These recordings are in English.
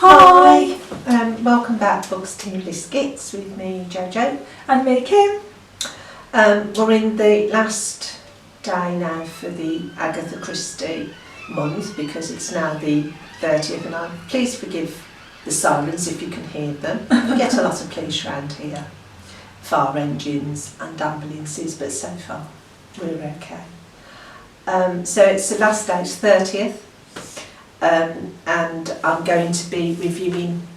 Hi! Welcome back to Books, Tea and Biscuits with me, Jojo. And me, Kim. We're in the last day now for the Agatha Christie month because it's now the 30th, and please forgive the sirens if you can hear them. We get a lot of police around here, fire engines and ambulances, but so far we're okay. So it's the last day, it's 30th. And I'm going to be reviewing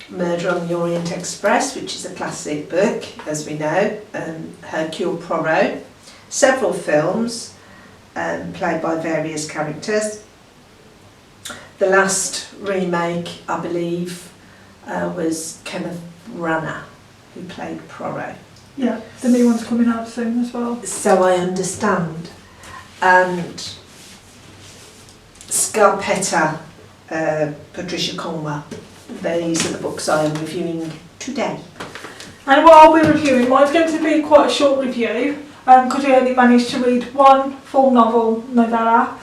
Murder on the Orient Express, which is a classic book, as we know, Hercule Poirot, several films played by various characters. The last remake, I believe, was Kenneth Branagh, who played Poirot. Yeah, the new one's coming out soon as well. So I understand. And Scarpetta, Patricia Cornwell. These are the books I am reviewing today. And what I'll be reviewing, mine's going to be quite a short review because I only managed to read one full novella,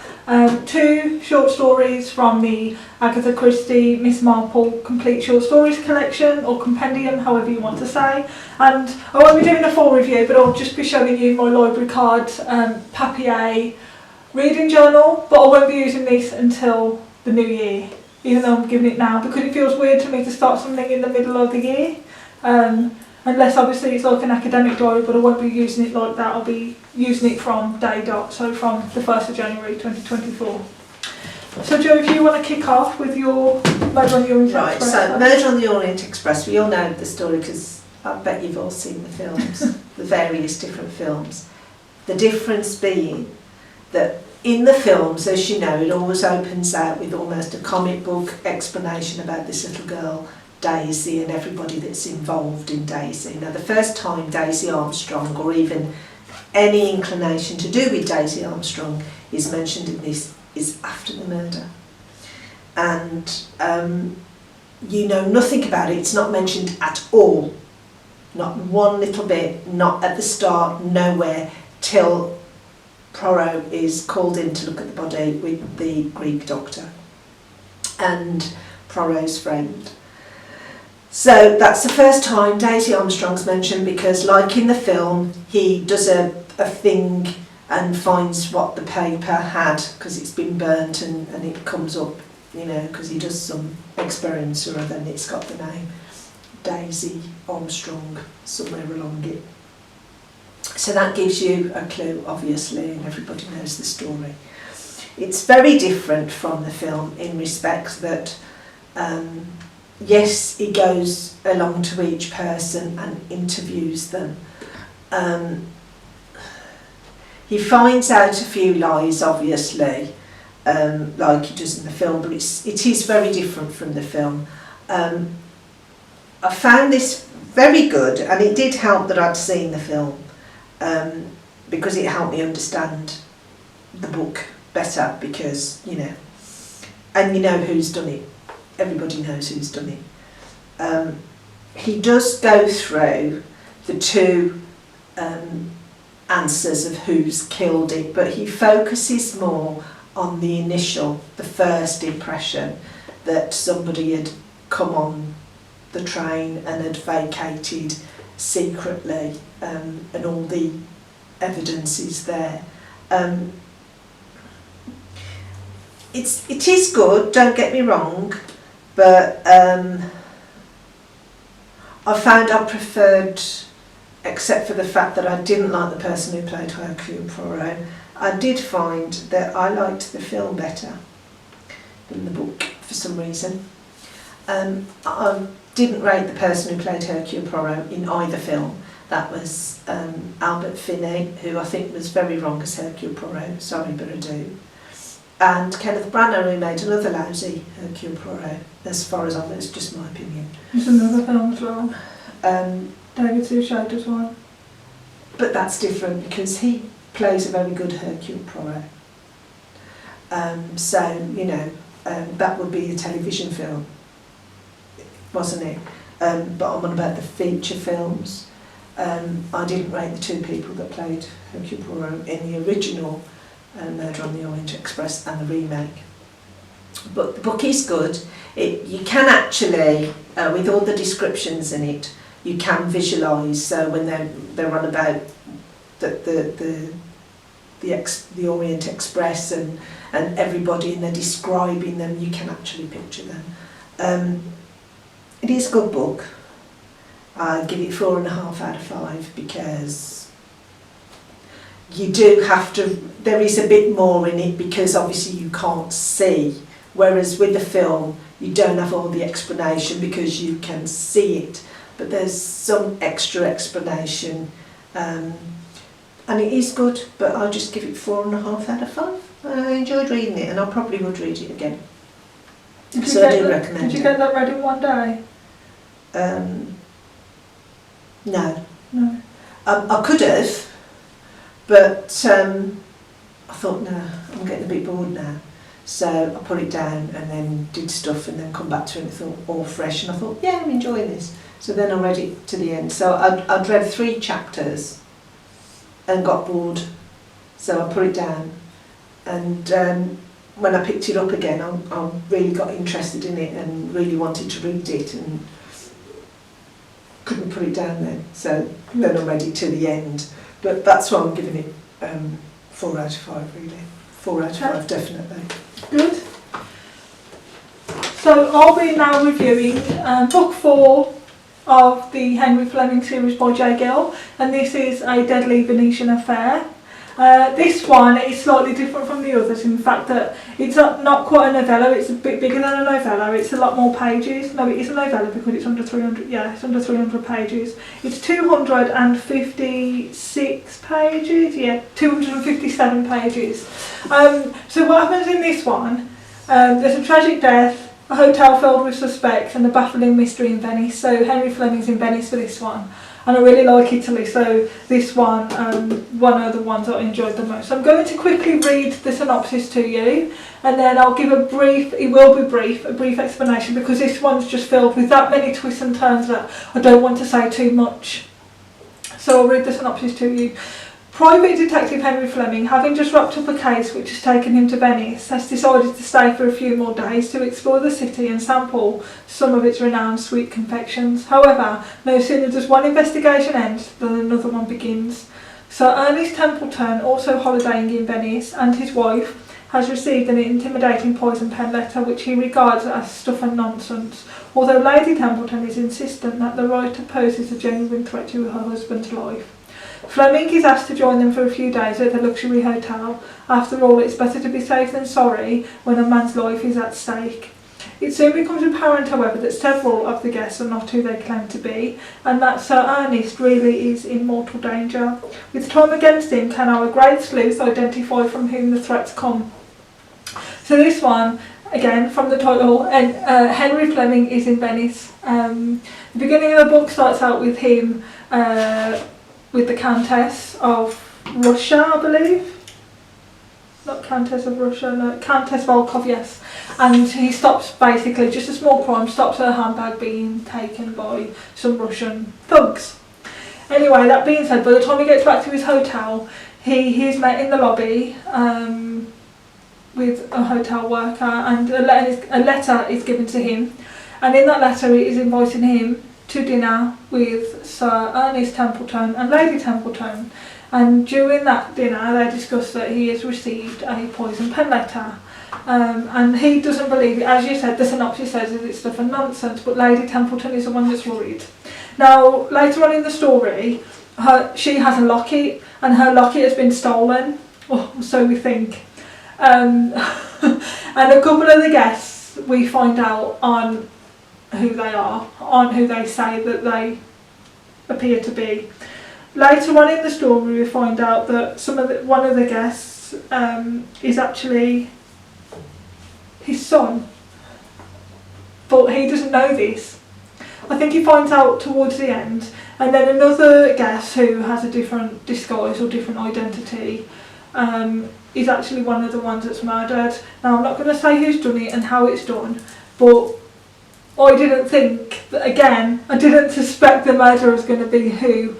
two short stories from the Agatha Christie Miss Marple Complete Short Stories collection, or compendium, however you want to say. And I won't be doing a full review, but I'll just be showing you my library card, papier reading journal, but I won't be using this until the new year, even though I'm giving it now, because it feels weird to me to start something in the middle of the year, unless obviously it's like an academic diary, but I won't be using it like that. I'll be using it from day dot, so from the 1st of January 2024. So Joe, if you want to kick off with your Murder on the Orient Express. Right, so Murder on the Orient Express, we all know the story because I bet you've all seen the films, the various different films. The difference being that in the films, as you know, it always opens out with almost a comic book explanation about this little girl, Daisy, and everybody that's involved in Daisy. Now, the first time Daisy Armstrong, or even any inclination to do with Daisy Armstrong, is mentioned in this is after the murder. And you know nothing about it, it's not mentioned at all. Not one little bit, not at the start, nowhere, till Poirot is called in to look at the body with the Greek doctor and Poirot's friend. So that's the first time Daisy Armstrong's mentioned, because like in the film, he does a thing and finds what the paper had because it's been burnt, and it comes up, you know, because he does some experiments or other, and it's got the name Daisy Armstrong somewhere along it. So that gives you a clue, obviously, and everybody knows the story. It's very different from the film in respect that, yes, he goes along to each person and interviews them. He finds out a few lies, obviously, like he does in the film, but it is very different from the film. I found this very good, and it did help that I'd seen the film. Because it helped me understand the book better, because, you know, and you know who's done it. Everybody knows who's done it. He does go through the two answers of who's killed it, but he focuses more on the initial, the first impression that somebody had come on the train and had vacated secretly, and all the evidence is there. It is good, don't get me wrong, but I found I preferred, except for the fact that I didn't like the person who played Hercule Poirot, I did find that I liked the film better than the book for some reason. I didn't rate the person who played Hercule Poirot in either film. That was Albert Finney, who I think was very wrong as Hercule Poirot, sorry but I do. And Kenneth Branagh, who made another lousy Hercule Poirot, as far as I know, it's just my opinion. There's another film as well. David Suchet does one. But that's different because he plays a very good Hercule Poirot. So, you know, that would be a television film, wasn't it? But I'm on about the feature films. I didn't rate the two people that played Hercule Poirot in the original Murder on the Orient Express and the remake. but the book is good. You can actually, with all the descriptions in it, you can visualise. So when they're on about the Orient Express and everybody, and they're describing them, you can actually picture them. It is a good book. I give it 4.5 out of 5 because you do have to, there is a bit more in it because obviously you can't see, whereas with the film you don't have all the explanation because you can see it, but there's some extra explanation, and it is good, but I'll just give it 4.5 out of 5. I enjoyed reading it and I probably would read it again. So I do recommend it. Did you get that read in one day? No. No. I could have, but I thought, no, I'm getting a bit bored now. So I put it down and then did stuff and then come back to it and thought, all fresh. And I thought, yeah, I'm enjoying this. So then I read it to the end. So I'd read 3 chapters and got bored. So I put it down. And when I picked it up again, I really got interested in it and really wanted to read it and couldn't put it down then. So then I read it to the end. But that's why I'm giving it 4 out of 5 really. 4 out of 5 definitely. Good. So I'll be now reviewing book 4 of the Henry Fleming series by J. Gill, and this is A Deadly Venetian Affair. This one is slightly different from the others in the fact that it's not quite a novella, it's a bit bigger than a novella, it's a lot more pages. No, it is a novella because it's under 300, yeah, it's under 300 pages. It's 256 pages, yeah, 257 pages. So what happens in this one, there's a tragic death, a hotel filled with suspects and a baffling mystery in Venice. So Henry Fleming's in Venice for this one. And I really like Italy, so this one, one of the ones I enjoyed the most. So I'm going to quickly read the synopsis to you, and then I'll give a brief explanation, because this one's just filled with that many twists and turns that I don't want to say too much. So I'll read the synopsis to you. Private Detective Henry Fleming, having just wrapped up a case which has taken him to Venice, has decided to stay for a few more days to explore the city and sample some of its renowned sweet confections. However, no sooner does one investigation end than another one begins. Sir Ernest Templeton, also holidaying in Venice, and his wife, has received an intimidating poison pen letter which he regards as stuff and nonsense, although Lady Templeton is insistent that the writer poses a genuine threat to her husband's life. Fleming is asked to join them for a few days at the luxury hotel. After all, it's better to be safe than sorry when a man's life is at stake. It soon becomes apparent, however, that several of the guests are not who they claim to be, and that Sir Ernest really is in mortal danger. With time against him, can our great sleuth identify from whom the threats come? So this one, again, from the title, Henry Fleming is in Venice. The beginning of the book starts out with him with the Countess of Russia, I believe. Not Countess of Russia, no, Countess Volkov, yes. And he stops, basically, just a small crime, stops her handbag being taken by some Russian thugs. Anyway, that being said, by the time he gets back to his hotel, he's met in the lobby with a hotel worker, and a letter is given to him. And in that letter, it is inviting him to dinner with Sir Ernest Templeton and Lady Templeton, and during that dinner they discuss that he has received a poison pen letter, and he doesn't believe it. As you said, the synopsis says that it's stuff and nonsense, but Lady Templeton is the one that's worried. Now later on in the story, she has a locket, and her locket has been stolen, or so we think, and a couple of the guests we find out on who they are, on who they say that they appear to be. Later on in the story we find out that one of the guests is actually his son, but he doesn't know this. I think he finds out towards the end, and then another guest who has a different disguise or different identity is actually one of the ones that's murdered. Now I'm not going to say who's done it and how it's done, but I didn't think, again, I didn't suspect the murderer was going to be who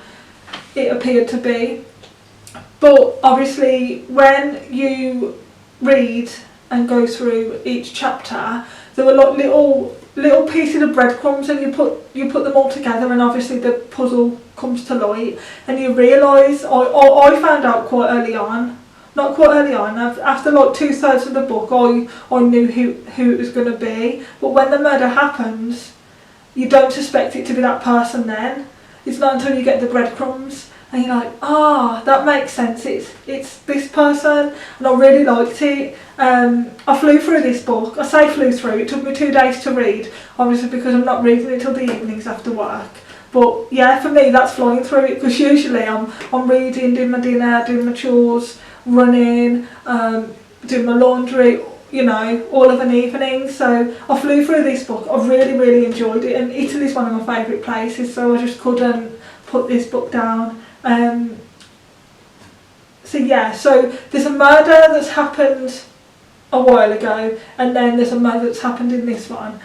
it appeared to be. But obviously when you read and go through each chapter, there were like little pieces of breadcrumbs, and you put them all together, and obviously the puzzle comes to light, and you realise, I found out quite early on, not quite early on, after like 2/3 of the book I knew who it was going to be, but when the murder happens, you don't suspect it to be that person then. It's not until you get the breadcrumbs and you're like, that makes sense, it's this person, and I really liked it. I flew through this book. I say flew through, it took me 2 days to read, obviously because I'm not reading it till the evenings after work. But yeah, for me that's flying through it, because usually I'm reading, doing my dinner, doing my chores, running, doing my laundry, you know, all of an evening. So I flew through this book. I really, really enjoyed it, and Italy's one of my favourite places, so I just couldn't put this book down. So there's a murder that's happened a while ago, and then there's a murder that's happened in this one.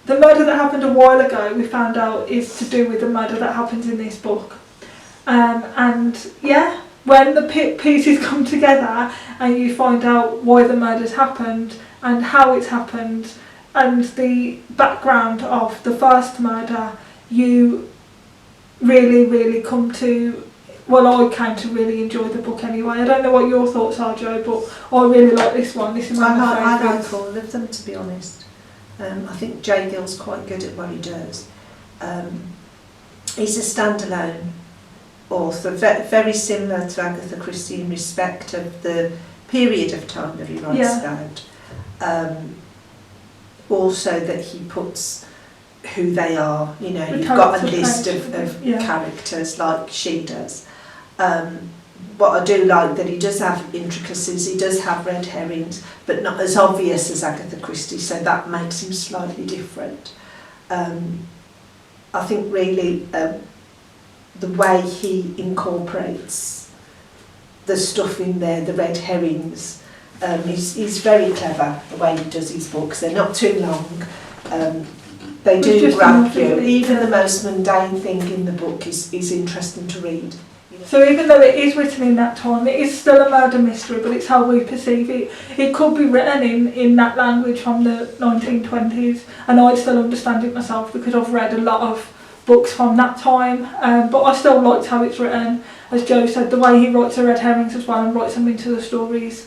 The murder that happened a while ago, we found out, is to do with the murder that happens in this book. When the pieces come together and you find out why the murder's happened and how it's happened and the background of the first murder, you really, really come to, I came to really enjoy the book anyway. I don't know what your thoughts are, Jo, but I really like this one. This is one of my favourites. I like all of them, to be honest. I think Gill's quite good at what he does. He's a standalone author, very similar to Agatha Christie in respect of the period of time that he writes about. Also that he puts who they are, you know, you've got a list of characters like she does. What I do like that he does have intricacies, he does have red herrings, but not as obvious as Agatha Christie, so that makes him slightly different. I think really the way he incorporates the stuff in there, the red herrings, he's very clever the way he does his books. They're not too long. They do grab you. Even the most mundane thing in the book is interesting to read. So even though it is written in that time, it is still a murder mystery, but it's how we perceive it. It could be written in that language from the 1920s, and I'd still understand it myself because I've read a lot of books from that time, but I still liked how it's written. As Jo said, the way he writes the red herrings as well and writes them into the stories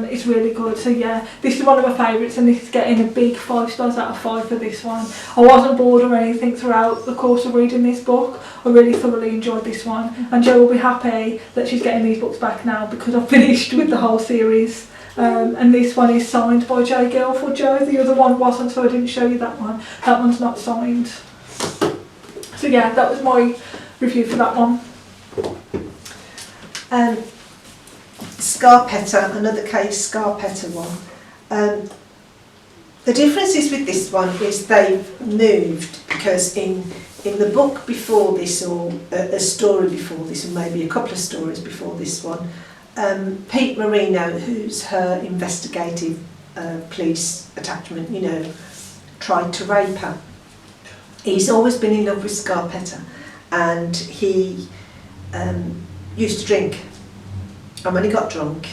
is really good. So yeah, this is one of my favourites, and this is getting a big 5 stars out of 5 for this one. I wasn't bored or anything throughout the course of reading this book. I really thoroughly enjoyed this one, and Jo will be happy that she's getting these books back now because I've finished with the whole series. And this one is signed by Gill for Jo. The other one wasn't, so I didn't show you that one. That one's not signed. So yeah, that was my review for that one. Scarpetta, another case, Scarpetta one. The difference is with this one is they've moved, because in the book before this, or a story before this, or maybe a couple of stories before this one, Pete Marino, who's her investigative police attachment, you know, tried to rape her. He's always been in love with Scarpetta, and he used to drink. And when he got drunk,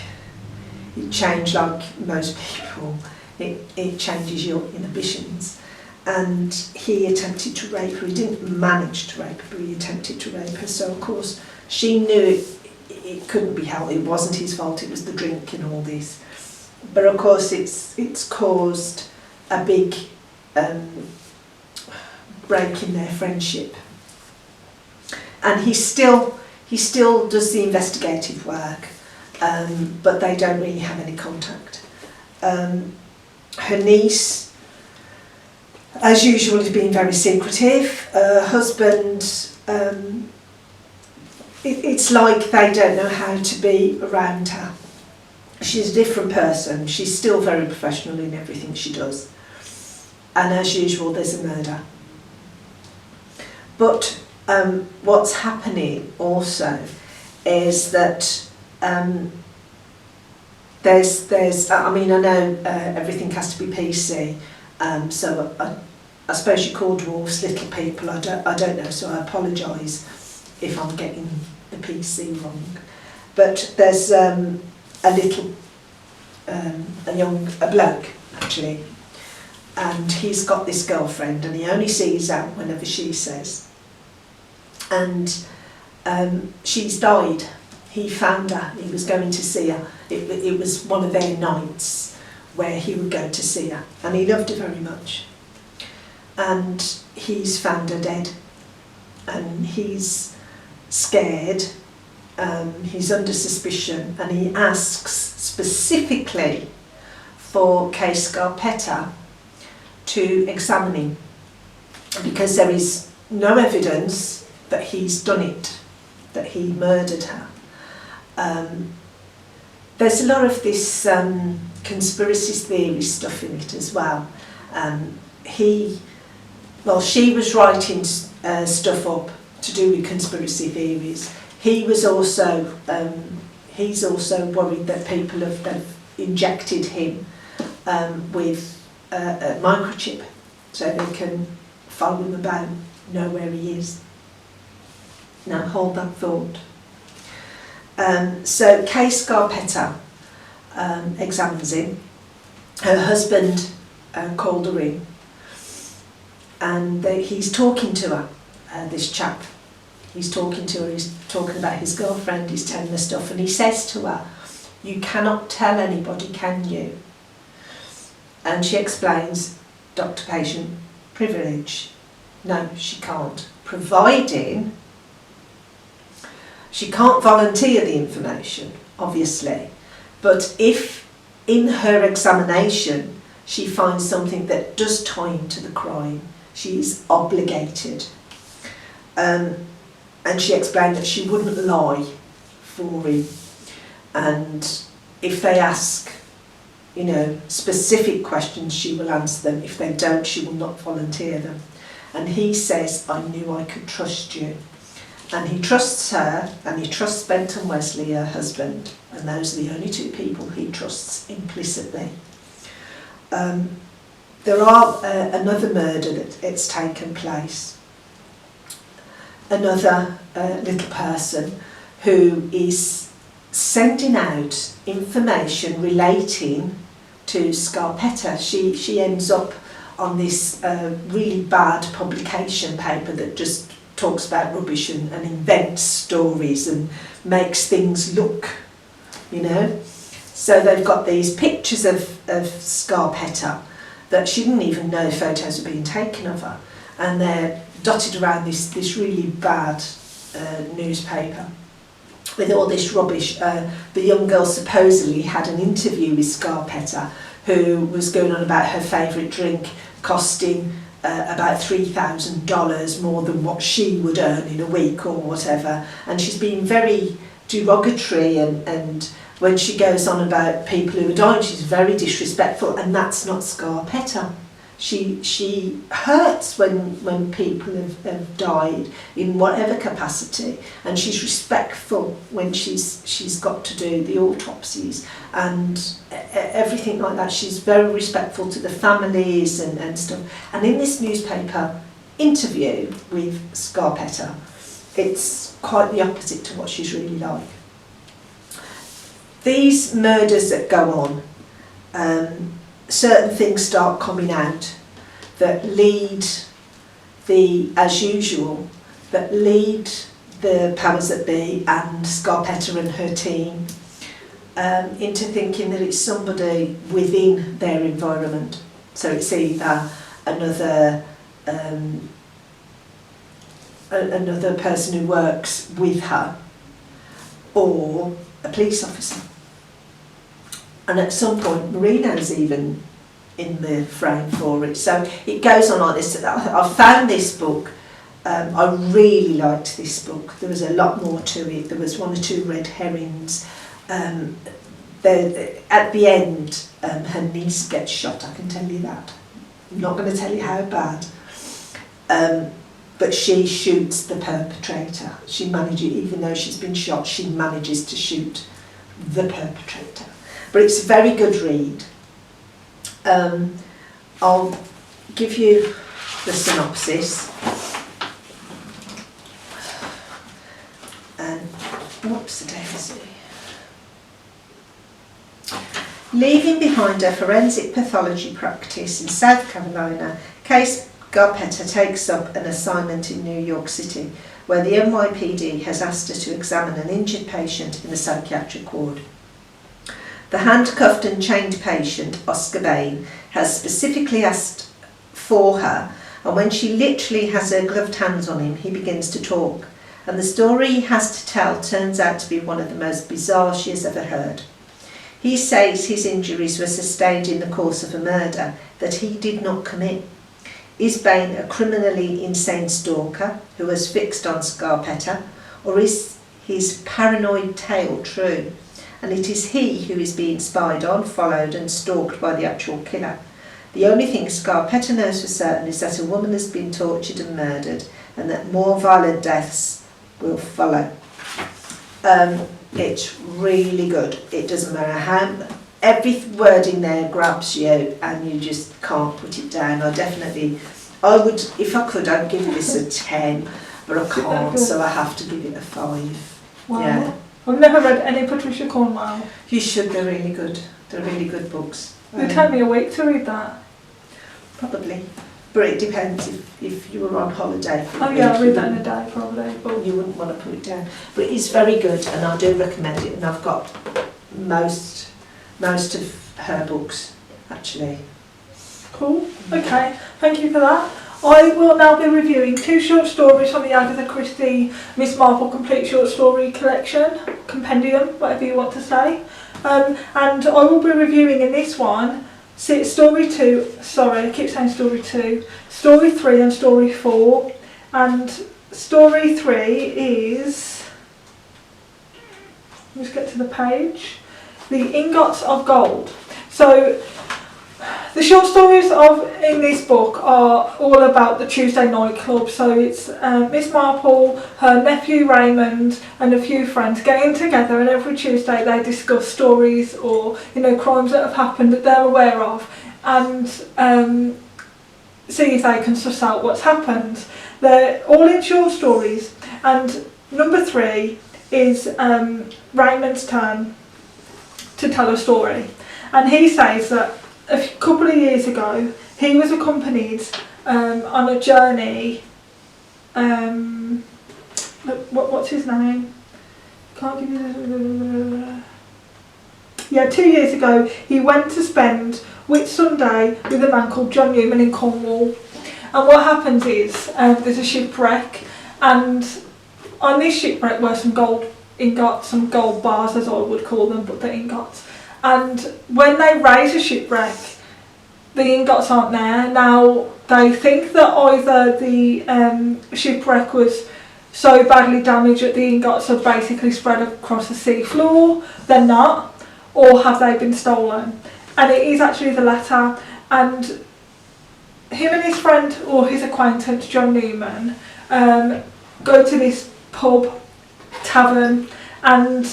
it changed like most people. It changes your inhibitions. And he attempted to rape her. He didn't manage to rape her, but he attempted to rape her. So of course she knew it couldn't be helped. It wasn't his fault. It was the drink and all this. But of course it's caused a big break in their friendship. And he still does the investigative work, but they don't really have any contact. Her niece, as usual, is being very secretive. Her husband, it's like they don't know how to be around her. She's a different person. She's still very professional in everything she does. And as usual, there's a murder. But what's happening also is that there's I mean, I know everything has to be PC, so I suppose you call dwarfs little people. I don't know, so I apologise if I'm getting the PC wrong. But there's a little a bloke actually, and he's got this girlfriend, and he only sees her whenever she says. And she's died. He found her. He was going to see her. It was one of their nights where he would go to see her, and he loved her very much. And he's found her dead, and he's scared. He's under suspicion, and he asks specifically for Case Scarpetta to examine him, because there is no evidence that he's done it, that he murdered her. There's a lot of this conspiracy theory stuff in it as well. She was writing stuff up to do with conspiracy theories. He's also worried that people have injected him with a microchip, so they can follow him about, know where he is. Now hold that thought. So Case Scarpetta examines him. Her husband called her in, and he's talking to her, this chap. He's talking to her, he's talking about his girlfriend, he's telling her stuff, and he says to her, "You cannot tell anybody, can you?" And she explains, doctor-patient privilege. No, she can't, providing she can't volunteer the information, obviously, but if in her examination she finds something that does tie into the crime, she's obligated. And she explained that she wouldn't lie for him, and if they ask, specific questions, she will answer them. If they don't, she will not volunteer them. And he says, "I knew I could trust you." And he trusts her, and he trusts Benton Wesley, her husband, and those are the only two people he trusts implicitly. There are another murder that's taken place. Another little person who is sending out information relating to Scarpetta. She ends up on this really bad publication paper that just talks about rubbish and invents stories and makes things look, So they've got these pictures of Scarpetta that she didn't even know photos were being taken of her, and they're dotted around this really bad newspaper with all this rubbish. The young girl supposedly had an interview with Scarpetta, who was going on about her favourite drink costing about $3,000 more than what she would earn in a week or whatever, and she's been very derogatory, and when she goes on about people who are dying, she's very disrespectful, and that's not Scarpetta. She hurts when people have died in whatever capacity, and she's respectful when she's got to do the autopsies and everything like that. She's very respectful to the families and stuff. And in this newspaper interview with Scarpetta, it's quite the opposite to what she's really like. These murders that go on, certain things start coming out that lead as usual, that lead the powers that be and Scarpetta and her team into thinking that it's somebody within their environment. So it's either another person who works with her, or a police officer. And at some point, Marino's even in the frame for it. So it goes on like this. I found this book. I really liked this book. There was a lot more to it. There was one or two red herrings. At the end, her niece gets shot, I can tell you that. I'm not going to tell you how bad. But she shoots the perpetrator. She manages, even though she's been shot, she manages to shoot the perpetrator. But it's a very good read. I'll give you the synopsis. And whoops, a daisy. Leaving behind a forensic pathology practice in South Carolina, Case Scarpetta takes up an assignment in New York City, where the NYPD has asked her to examine an injured patient in a psychiatric ward. The handcuffed and chained patient, Oscar Bain, has specifically asked for her, and when she literally has her gloved hands on him, he begins to talk. And the story he has to tell turns out to be one of the most bizarre she has ever heard. He says his injuries were sustained in the course of a murder that he did not commit. Is Bain a criminally insane stalker who has fixed on Scarpetta, or is his paranoid tale true? And it is he who is being spied on, followed and stalked by the actual killer. The only thing Scarpetta knows for certain is that a woman has been tortured and murdered, and that more violent deaths will follow. It's really good. It doesn't matter how, every word in there grabs you and you just can't put it down. I would, if I could, I'd give this a 10, but I can't, so I have to give it a 5. Wow. Yeah. I've never read any Patricia Cornwell. You should, they're really good. They're really good books. It would take me a week to read that. Probably. But it depends if you were on holiday. Oh yeah, I'll read that in a day probably. But you wouldn't want to put it down. But it is very good and I do recommend it, and I've got most of her books actually. Cool. Okay, thank you for that. I will now be reviewing 2 short stories from the Agatha Christie Miss Marple Complete Short Story Collection, Compendium, whatever you want to say. And I will be reviewing in this one story 2, sorry I keep saying story 2, story 3 and story 4. And story 3 is, let's get to the page, The Ingots of Gold. So the short stories in this book are all about the Tuesday night club. So it's Miss Marple, her nephew Raymond and a few friends getting together, and every Tuesday they discuss stories or crimes that have happened that they're aware of, and see if they can suss out what's happened. They're all in short stories, and number 3 is Raymond's turn to tell a story, and he says that a couple of years ago, he was accompanied on a journey. What's his name? Can't give you. Yeah, 2 years ago, he went to spend Whit Sunday with a man called John Newman in Cornwall. And what happens is there's a shipwreck, and on this shipwreck were some gold ingots, some gold bars as I would call them, but they're ingots. And when they raise a shipwreck, the ingots aren't there. Now, they think that either the shipwreck was so badly damaged that the ingots are basically spread across the sea floor, they're not, or have they been stolen? And it is actually the latter. And him and his friend, or his acquaintance, John Newman, go to this pub, tavern, and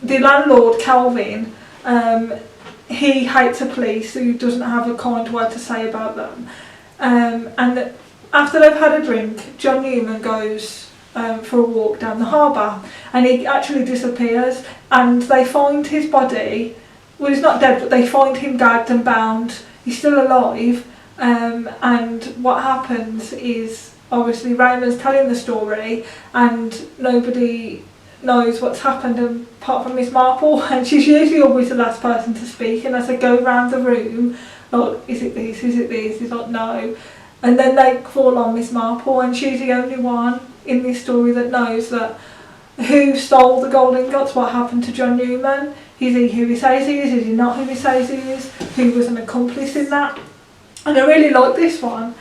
the landlord, Calvin, he hates the police, who doesn't have a kind word to say about them. And after they've had a drink, John Newman goes for a walk down the harbour, and he actually disappears, and they find his body. Well, he's not dead, but they find him gagged and bound. He's still alive, and what happens is, obviously Raymond's telling the story, and nobody knows what's happened apart from Miss Marple, and she's usually always the last person to speak. And as they go around the room, like, is it this, is it this, he's like, no. And then they fall on Miss Marple, and she's the only one in this story that knows that who stole the gold ingots, what happened to John Newman, is he who he says he is he not who he says he is, who was an accomplice in that. And I really like this one.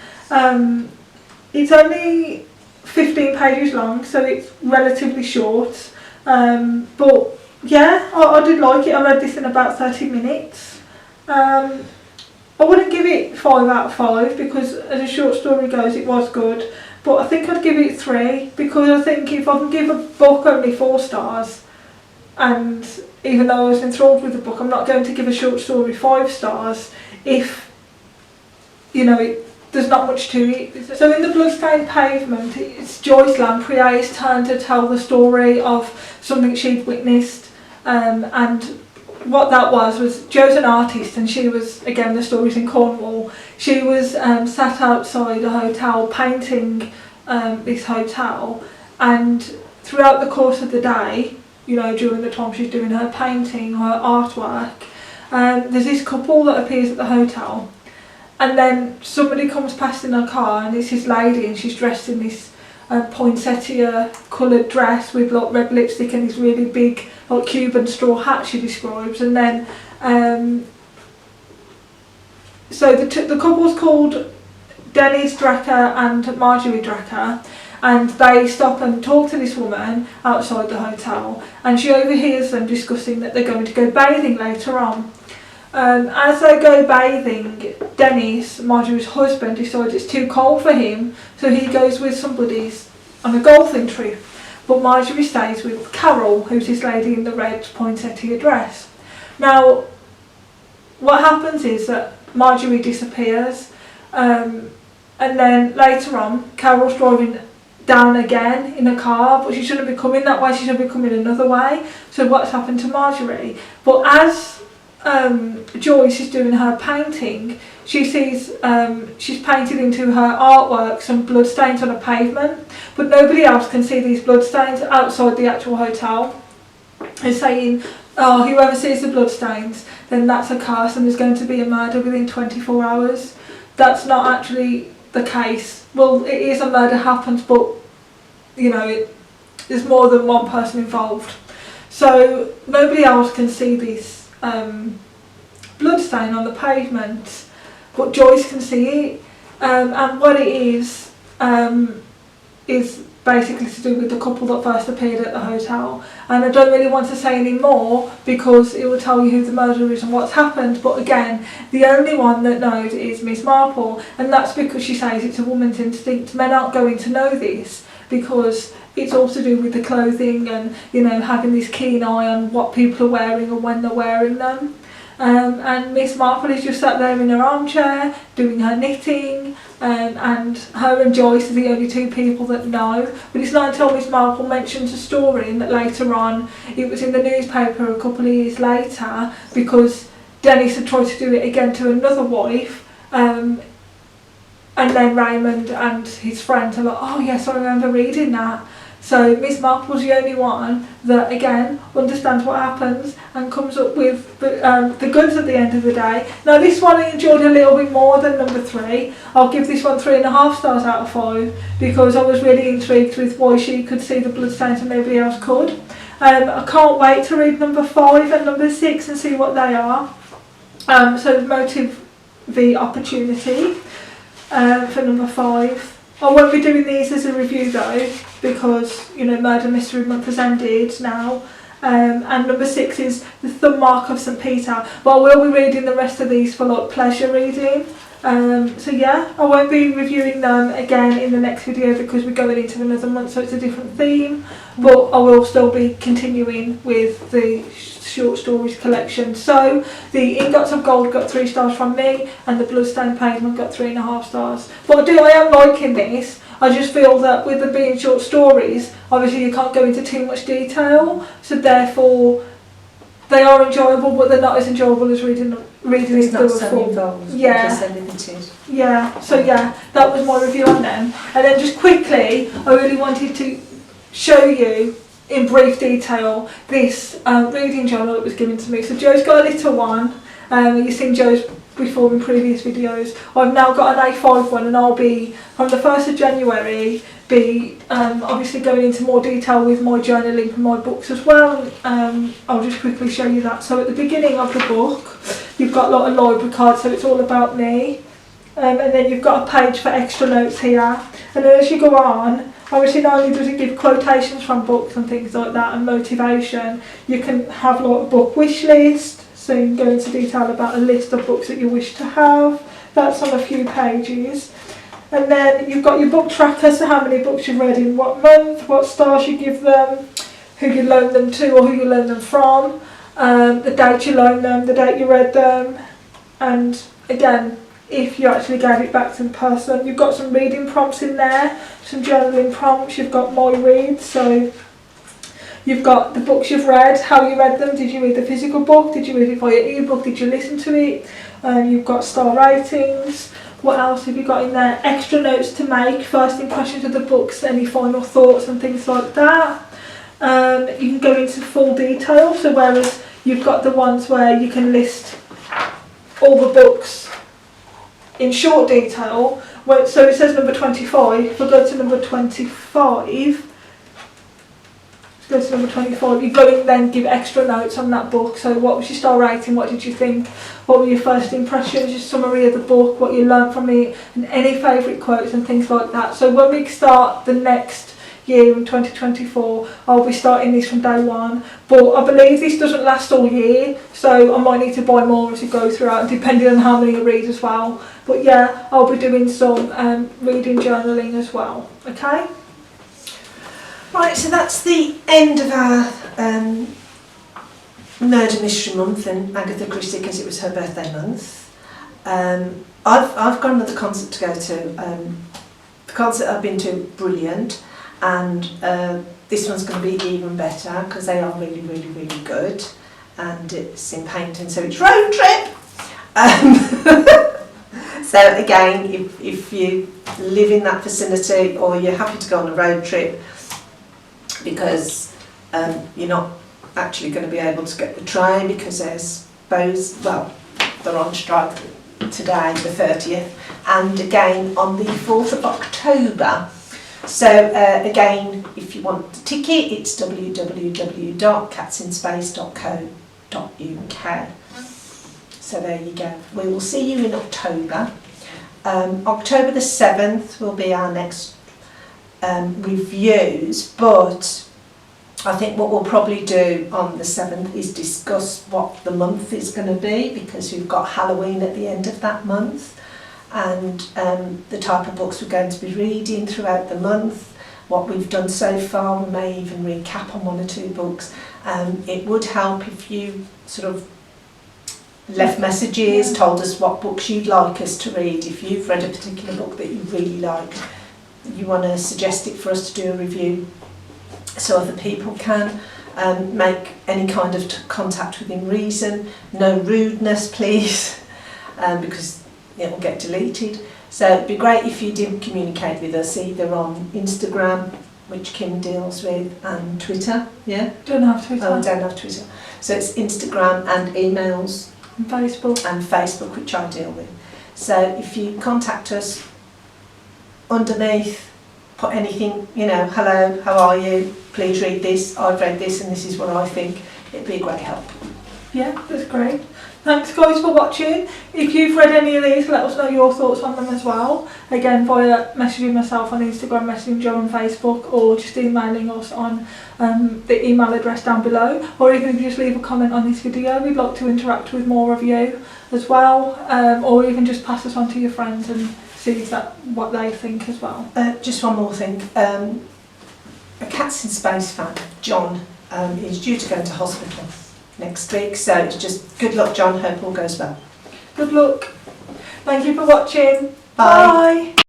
It's only 15 pages long, so it's relatively short, but yeah, I did like it. I read this in about 30 minutes. I wouldn't give it 5 out of 5 because as a short story goes it was good, but I think I'd give it 3 because I think if I can give a book only 4 stars, and even though I was enthralled with the book, I'm not going to give a short story 5 stars if there's not much to it. So in the Bloodstained Pavement, it's Joyce Lamprey's turn to tell the story of something she'd witnessed, and what that was Jo's an artist, and she was, again, the story's in Cornwall. She was sat outside a hotel painting this hotel, and throughout the course of the day, you know, during the time she's doing her painting, her artwork, there's this couple that appears at the hotel, and then somebody comes past in her car, and it's this lady, and she's dressed in this poinsettia coloured dress with like red lipstick and this really big like Cuban straw hat, she describes. And then so the couple's called Dennis Dracker and Marjorie Dracker, and they stop and talk to this woman outside the hotel, and she overhears them discussing that they're going to go bathing later on. As they go bathing, Dennis, Marjorie's husband, decides it's too cold for him, so he goes with some buddies on a golfing trip. But Marjorie stays with Carol, who's this lady in the red poinsettia dress. Now, what happens is that Marjorie disappears, and then later on, Carol's driving down again in a car, but she shouldn't be coming that way, she should be coming another way. So what's happened to Marjorie? But as Joyce is doing her painting, she sees she's painted into her artwork some bloodstains on a pavement, but nobody else can see these bloodstains outside the actual hotel. They're saying, oh, whoever sees the bloodstains, then that's a curse and there's going to be a murder within 24 hours. That's not actually the case. Well, it is, a murder happens, but you know, there's more than one person involved. So nobody else can see this bloodstain on the pavement, but Joyce can see it, and what it is basically to do with the couple that first appeared at the hotel. And I don't really want to say any more because it will tell you who the murderer is and what's happened, but again, the only one that knows is Miss Marple, and that's because she says it's a woman's instinct. Men aren't going to know this because it's all to do with the clothing and, you know, having this keen eye on what people are wearing and when they're wearing them. And Miss Marple is just sat there in her armchair doing her knitting, and her and Joyce are the only two people that know. But it's not until Miss Marple mentions a story and that later on it was in the newspaper a couple of years later, because Dennis had tried to do it again to another wife, and then Raymond and his friends are like, oh yes, I remember reading that. So Miss Marple's the only one that, again, understands what happens and comes up with the goods at the end of the day. Now this one I enjoyed a little bit more than number 3. I'll give this one 3.5 stars out of 5 because I was really intrigued with why she could see the bloodstains and nobody else could. I can't wait to read number 5 and number 6 and see what they are. So Motive the Opportunity for number 5. I won't be doing these as a review though, because, you know, Murder Mystery Month has ended now. And number 6 is The Thumb Mark of St Peter. But I will be reading the rest of these for like pleasure reading. So yeah, I won't be reviewing them again in the next video because we're going into another month, so it's a different theme. But I will still be continuing with the short stories collection. So the Ingots of Gold got 3 stars from me, and the Bloodstained Pavement got 3.5 stars. But I am liking this. I just feel that with them being short stories, obviously you can't go into too much detail, so therefore they are enjoyable, but they're not as enjoyable as reading It's not so involved, yeah. just they're limited. Yeah, so yeah, that was my review on them. And then just quickly, I really wanted to show you in brief detail this reading journal that was given to me. So Joe's got a little one, you've seen Joe's before in previous videos. I've now got an A5 one, and I'll be, from the 1st of January, obviously going into more detail with my journaling for my books as well. I'll just quickly show you that. So at the beginning of the book, you've got a lot of library cards, so it's all about me. And then you've got a page for extra notes here. And then as you go on, obviously not only does it give quotations from books and things like that and motivation, you can have like a book wish list, so you can go into detail about a list of books that you wish to have. That's on a few pages. And then you've got your book tracker, so how many books you've read in what month, what stars you give them, who you loan them to or who you loan them from, the date you loan them, the date you read them, and again, if you actually gave it back to the person. You've got some reading prompts in there, some journaling prompts, you've got my reads, so You've got the books you've read, how you read them. Did you read the physical book? Did you read it via ebook? Did you listen to it? You've got star ratings. What else have you got in there? Extra notes to make, first impressions of the books, any final thoughts and things like that. You can go into full detail, so whereas you've got the ones where you can list all the books in short detail, so it says number 25, if I go to number 25, you go in then give extra notes on that book. So what was your star rating, what did you think, what were your first impressions, your summary of the book, what you learned from it, and any favourite quotes and things like that. So when we start the next year in 2024, I'll be starting this from day one, but I believe this doesn't last all year, so I might need to buy more as you go throughout, depending on how many you read as well. But yeah, I'll be doing some reading journaling as well. Okay. Right, so that's the end of our Murder Mystery Month and Agatha Christie, because it was her birthday month. I've got another concert to go to. The concert I've been to, brilliant, and this one's going to be even better because they are really, really, really good, and it's in Painting, so it's road trip. So again, if you live in that vicinity or you're happy to go on a road trip, because you're not actually going to be able to get the train because there's those, well, they're on strike today, the 30th, and again on the 4th of October. So again, if you want the ticket, it's www.catsinspace.co.uk. So there you go. We will see you in October. October the 7th will be our next reviews, but I think what we'll probably do on the 7th is discuss what the month is going to be, because we've got Halloween at the end of that month, and the type of books we're going to be reading throughout the month, what we've done so far. We may even recap on one or two books. It would help if you sort of left messages, told us what books you'd like us to read. If you've read a particular book that you really like, you want to suggest it for us to do a review so other people can make any kind of contact within reason. No rudeness, please, because it will get deleted. So it'd be great if you did communicate with us either on Instagram, which Kim deals with, and Twitter. Yeah? Don't have Twitter. Oh, I don't have Twitter. So it's Instagram and emails. And Facebook. And Facebook, which I deal with. So if you contact us, underneath, put anything, you know, hello, how are you? Please read this. I've read this and this is what I think. It'd be a great help. Yeah, that's great. Thanks guys for watching. If you've read any of these, let us know your thoughts on them as well. Again, via messaging myself on Instagram, messaging Joe on Facebook, or just emailing us on the email address down below. Or even if you just leave a comment on this video, we'd like to interact with more of you as well. Or even just pass us on to your friends and see what they think as well. Just one more thing. A Cats in Space fan, John, is due to go into hospital next week, so it's just good luck, John. Hope all goes well. Good luck. Thank you for watching. Bye. Bye.